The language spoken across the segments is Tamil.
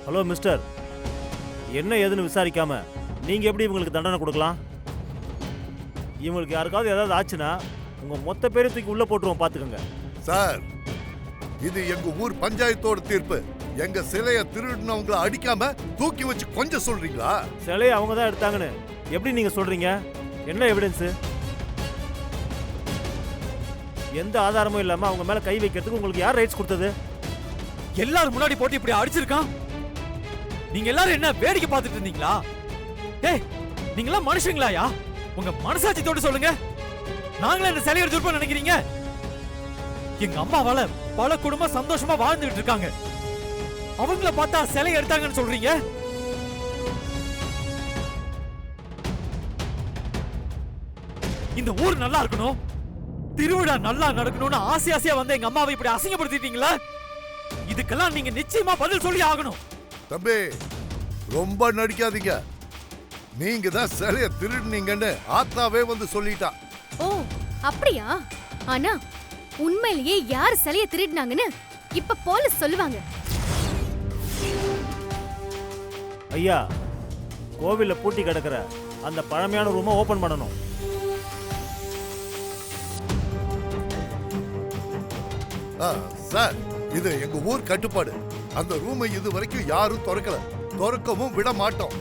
ஹலோ மிஸ்டர், என்ன ஏதுன்னு விசாரிக்காம நீங்க எப்படி இவங்களுக்கு தண்டனை கொடுக்கலாம்? இவங்களுக்கு யாருக்காவது ஏதாவது ஆச்சுன்னா உங்க மொத்த பேரை தூக்கி உள்ள போட்டுருவோம், பாத்துக்கோங்க. சார், இது எங்க ஊர் பஞ்சாயத்தோட தீர்ப்பு. எங்க சிலைய திருடினவங்களை அடிக்காம தூக்கி வச்சு கொஞ்சம் சொல்றீங்களா? சிலையை அவங்க தான் எடுத்தாங்கன்னு எப்படி நீங்க சொல்றீங்க? என்ன எவிடன்ஸ்? எந்த ஆதாரமும் இல்லாம அவங்க மேல கை வைக்கிறதுக்கு உங்களுக்கு யார் ரைட்ஸ் கொடுத்தது? எல்லாரும் முன்னாடி போட்டு இப்படி அடிச்சிருக்கான். நீங்க எல்லாரும் என்ன வேடிக்கை பார்த்துட்டு இருந்தீங்களா? ஏய், நீங்க எல்லாம் மனுஷங்களாயா? உங்க மனசாட்சி தொட்டு சொல்லுங்க. நாங்களே இந்த சிலையை எடுத்து நினைக்கிறீங்க? எங்க அம்மாவால பல குடும்பம் சந்தோஷமா வாழ்ந்துகிட்டு இருக்காங்க. அவங்கள பார்த்தா சிலை எடுத்தாங்கன்னு சொல்றீங்க? இந்த ஊர் நல்லா இருக்கணும், திருவிழா நல்லா நடக்கணும்னு ஆசை ஆசையா வந்து எங்க அம்மாவை இப்படி அசிங்கப்படுத்திட்டீங்களா? இதுக்கெல்லாம் நீங்க நிச்சயமா பதில் சொல்லி ஆகணும். தம்பி, ரொம்ப நடிக்காதீங்க. நீங்க தான் சிலைய திருடுனீங்கன்னு ஆத்தாவே வந்து சொல்லிட்டா. ஓ, அப்படியா? ஆனா உண்மையிலேயே யார் சிலைய திருடினாங்கன்னு இப்ப போலீஸ் சொல்லுவாங்க. ஐயா, கோவில்ல பூட்டி கிடக்கிற அந்த பழமையான ரூமை ஓபன் பண்ணணும். சார், இது எங்க ஊர் கட்டுப்பாடு. அந்த ரூமை இது வரைக்கும் யாரும் திறக்கல, திறக்கவும் விட மாட்டோம்.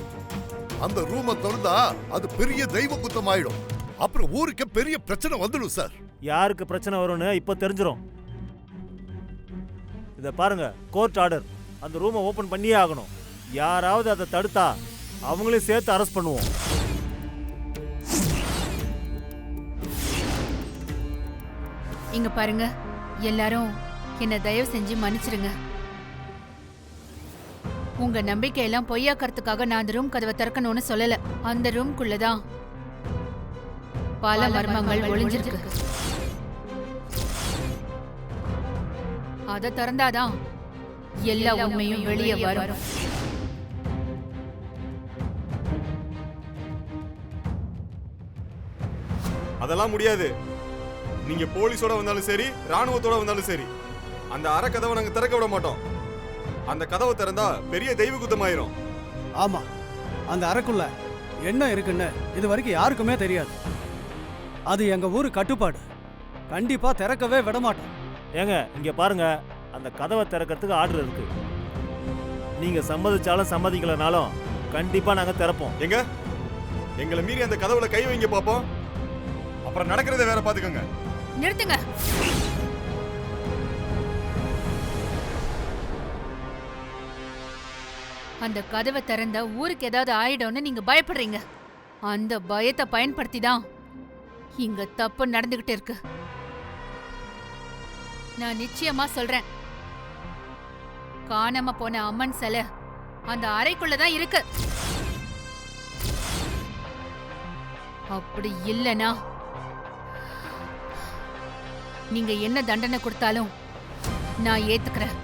அந்த ரூமை திறந்தா அது பெரிய தெய்வ குத்தம் ஆயிடும். அப்புறம் ஊருக்கு பெரிய பிரச்சனை வந்துடும் சார். யாருக்கு பிரச்சனை வரும்னு இப்ப தெரிஞ்சிடும். இத பாருங்க, கோர்ட் ஆர்டர். அந்த ரூமை ஓபன் பண்ணியே ஆகணும். யாராவது அதை தடுத்தா அவங்களையும் சேர்த்து அரெஸ்ட் பண்ணுவோம். இங்க பாருங்க, எல்லாரும் என்ன தயவு செஞ்சு மன்னிச்சிருங்க. உங்க நம்பிக்கையெல்லாம் பொய்யாக்கிறதுக்காக நான் அந்த ரூம் கதவை திறக்கணும்னு சொல்லல. அந்த ரூம்குள்ளதான் பல மர்மங்கள் ஒளிஞ்சிருக்கு. அதை திறந்தாதான் எல்லா உண்மையும் வெளியே வரும். அதெல்லாம் முடியாது. நீங்க போலீஸோட வந்தாலும் சரி, ராணுவத்தோட வந்தாலும் சரி, அந்த அறை கதவை நாங்க திறக்க விட மாட்டோம். அந்த கதவை திறந்தா பெரிய தெய்வ குத்தமாயிரும். ஆமா, அந்த அறைக்குள்ள என்ன இருக்குன்னு இது வரைக்கும் யாருக்குமே தெரியாது. அது எங்க ஊரு கட்டுப்பாடு. கண்டிப்பா திறக்கவே விட மாட்டோம். ஏங்க, இங்க பாருங்க, அந்த கதவை திறக்கிறதுக்கு ஆர்டர் இருக்கு. நீங்க சம்மதிச்சாலும் சம்மதிக்கலனாலும் கண்டிப்பா நாங்க திறப்போம். எங்க எங்களை மீறி அந்த கதவுல கை வைங்க பாப்போம். அப்புறம் நடக்கிறத வேற பாத்துக்கோங்க. நிறுத்துங்க. அந்த கதவை திறந்த ஊருக்கு ஏதாவது ஆயிடும்னு நீங்க பயப்படுறீங்க. அந்த பயத்தை பயன்படுத்தி தான் இங்க தப்பு நடந்துகிட்டு இருக்கு. நான் நிச்சயமா சொல்றேன், காணாம போன அம்மன் சிலை அந்த அறைக்குள்ளதான் இருக்கு. அப்படி இல்லனா நீங்க என்ன தண்டனை கொடுத்தாலும் நான் ஏத்துக்கிறேன்.